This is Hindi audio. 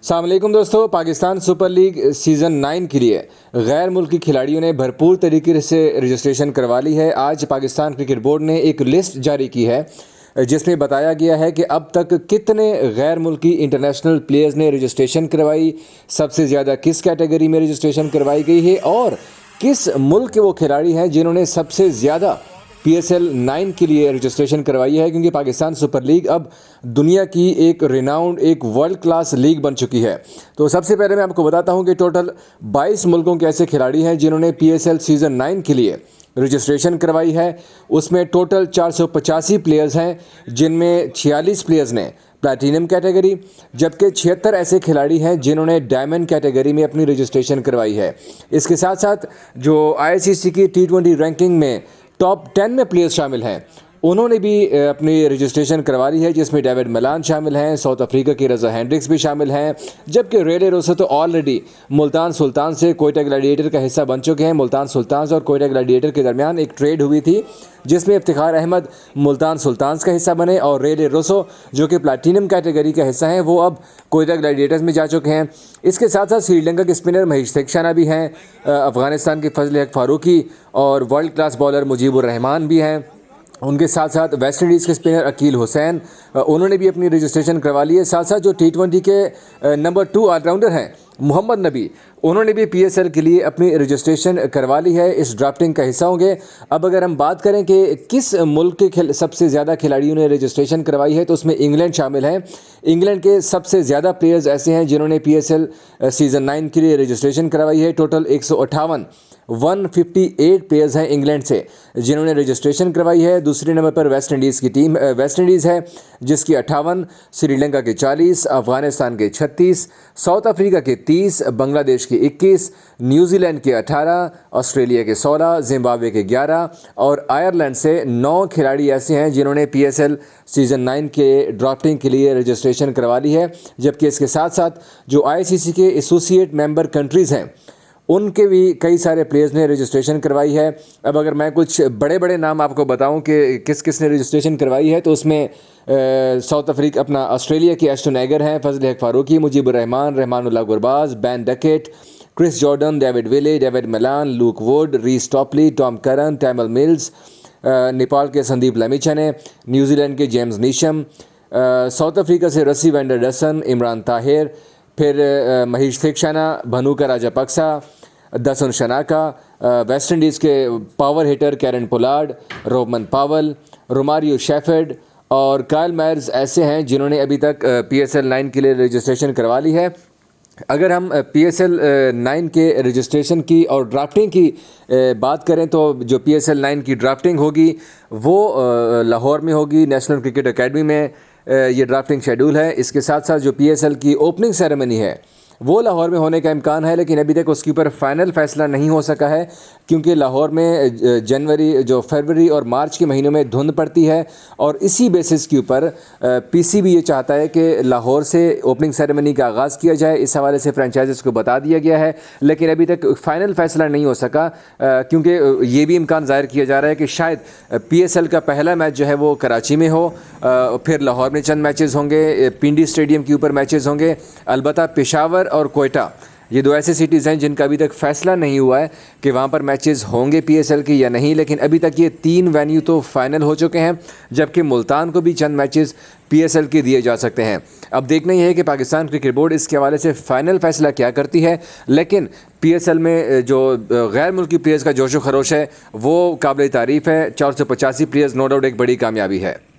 अस्सलामुअलैकुम दोस्तों, पाकिस्तान सुपर लीग सीज़न 9 के लिए गैर मुल्की खिलाड़ियों ने भरपूर तरीके से रजिस्ट्रेशन करवा ली है। आज पाकिस्तान क्रिकेट बोर्ड ने एक लिस्ट जारी की है जिसमें बताया गया है कि अब तक कितने गैर मुल्की इंटरनेशनल प्लेयर्स ने रजिस्ट्रेशन करवाई, सबसे ज़्यादा किस कैटेगरी में रजिस्ट्रेशन करवाई गई है और किस मुल्क के वो खिलाड़ी हैं जिन्होंने सबसे ज़्यादा PSL 9 के लिए रजिस्ट्रेशन करवाई है। क्योंकि पाकिस्तान सुपर लीग अब दुनिया की एक रिनाउंड, एक वर्ल्ड क्लास लीग बन चुकी है। तो सबसे पहले मैं आपको बताता हूं कि टोटल 22 मुल्कों के ऐसे खिलाड़ी हैं जिन्होंने PSL सीज़न 9 के लिए रजिस्ट्रेशन करवाई है। उसमें टोटल 485 प्लेयर्स हैं, जिनमें 46 प्लेयर्स ने प्लैटिनम कैटेगरी, जबकि 76 ऐसे खिलाड़ी हैं जिन्होंने डायमंड कैटेगरी में अपनी रजिस्ट्रेशन करवाई है। इसके साथ साथ जो ICC की T20 रैंकिंग में टॉप 10 में प्लेयर्स शामिल हैं, उन्होंने भी अपनी रजिस्ट्रेशन करवा ली है, जिसमें डेविड मिलान शामिल हैं, साउथ अफ्रीका की रज़ा हेंड्रिक्स भी शामिल हैं, जबकि रेले रोसो तो ऑलरेडी मुल्तान सुल्तान से कोयटा ग्लैडिएटर का हिस्सा बन चुके हैं। मुल्तान सुल्तान और कोयटा ग्लैडिएटर के दरमियान एक ट्रेड हुई थी जिसमें इफ्तिखार अहमद मुल्तान सुल्तान का हिस्सा बने और रेले रोसो जो कि प्लैटिनम कैटेगरी का हिस्सा हैं वो अब कोयटा ग्लैडिएटर्स में जा चुके हैं। इसके साथ साथ श्रीलंका के स्पिनर महेश थिक्शाना भी हैं, अफ़गानिस्तान के फजल हक फारूकी और world class bowler Mujeebur Rahman भी हैं। उनके साथ साथ वेस्ट इंडीज़ के स्पिनर अकील हुसैन, उन्होंने भी अपनी रजिस्ट्रेशन करवा ली है। साथ साथ जो T20 के नंबर 2 ऑलराउंडर हैं मोहम्मद नबी, उन्होंने भी PSL के लिए अपनी रजिस्ट्रेशन करवा ली है, इस ड्राफ्टिंग का हिस्सा होंगे। अब अगर हम बात करें कि किस मुल्क के सबसे ज़्यादा खिलाड़ियों ने रजिस्ट्रेशन करवाई है, तो उसमें इंग्लैंड शामिल है। इंग्लैंड के सबसे ज़्यादा प्लेयर्स ऐसे हैं जिन्होंने PSL सीज़न 9 के लिए रजिस्ट्रेशन करवाई है। टोटल 158 प्लेयर्स हैं इंग्लैंड से जिन्होंने रजिस्ट्रेशन करवाई है। दूसरे नंबर पर वेस्ट इंडीज़ की टीम वेस्ट इंडीज़ है जिसकी 58, श्रीलंका के 40, अफ़गानिस्तान के 36, साउथ अफ्रीका के 30, बांग्लादेश के 21, न्यूजीलैंड के 18, ऑस्ट्रेलिया के 16, जिम्बाब्वे के 11 और आयरलैंड से 9 खिलाड़ी ऐसे हैं जिन्होंने PSL सीज़न 9 के ड्राफ्टिंग के लिए रजिस्ट्रेशन करवा ली है। जबकि इसके साथ साथ जो ICC के एसोसिएट मेंबर कंट्रीज़ हैं, उनके भी कई सारे प्लेयर्स ने रजिस्ट्रेशन करवाई है। अब अगर मैं कुछ बड़े बड़े नाम आपको बताऊं कि किस किस ने रजिस्ट्रेशन करवाई है, तो उसमें साउथ अफ्रीका अपना ऑस्ट्रेलिया के एस्टन एगर हैं, Fazal Haq Farooqi, Mujeebur Rahman, Rahmanullah Gurbaz, Ben Duckett, Chris Jordan, David Willey, David Malan, Luke Wood, Reece Topley, Tom Curran, Tymal Mills, Nepal के संदीप लमिचने, न्यूजीलैंड के जेम्स नीशम, साउथ अफ्रीका से रसी वेंडरडसन, इमरान ताहिर, फिर महेश थिक्शाना, भनुका राजापक्सा, दसन शनाका, वेस्ट इंडीज़ के power hitter Kieron Pollard, Rovman Powell, Romario Shepherd और कायल मायर्स ऐसे हैं जिन्होंने अभी तक PSL 9 के लिए रजिस्ट्रेशन करवा ली है। अगर हम PSL 9 के रजिस्ट्रेशन की और ड्राफ्टिंग की बात करें, तो जो PSL 9 की ड्राफ्टिंग होगी वो लाहौर में होगी, नेशनल क्रिकेट एकेडमी में ये ड्राफ्टिंग शेड्यूल है। इसके साथ साथ जो PSL की ओपनिंग सेरेमनी है वो लाहौर में होने का इम्कान है, लेकिन अभी तक उसके ऊपर फाइनल फैसला नहीं हो सका है क्योंकि लाहौर में फरवरी और मार्च के महीनों में धुंध पड़ती है और इसी बेसिस के ऊपर PCB ये चाहता है कि लाहौर से ओपनिंग सेरेमनी का आगाज़ किया जाए। इस हवाले से फ्रेंचाइजीज को बता दिया गया है, लेकिन अभी तक फाइनल फैसला नहीं हो सका क्योंकि ये भी इम्कान ज़ाहिर किया जा रहा है कि शायद PSL का पहला मैच जो है वो कराची में हो, फिर लाहौर में चंद मैचेज़ होंगे, पिंडी स्टेडियम के ऊपर मैचेज़ होंगे। अलबत्ता पेशावर और कोयटा ये 2 ऐसे सिटीज़ हैं जिनका अभी तक फ़ैसला नहीं हुआ है कि वहाँ पर मैचेस होंगे PSL के या नहीं, लेकिन अभी तक ये 3 वेन्यू तो फाइनल हो चुके हैं, जबकि मुल्तान को भी चंद मैचेस PSL के दिए जा सकते हैं। अब देखना ही है कि पाकिस्तान क्रिकेट बोर्ड इसके हवाले से फ़ाइनल फ़ैसला क्या करती है, लेकिन PSL में जो गैर मुल्की प्लेयर्स का जोश व खरोश है वो काबिल तारीफ़ है। 485 प्लेयर्स नो डाउट एक बड़ी कामयाबी है।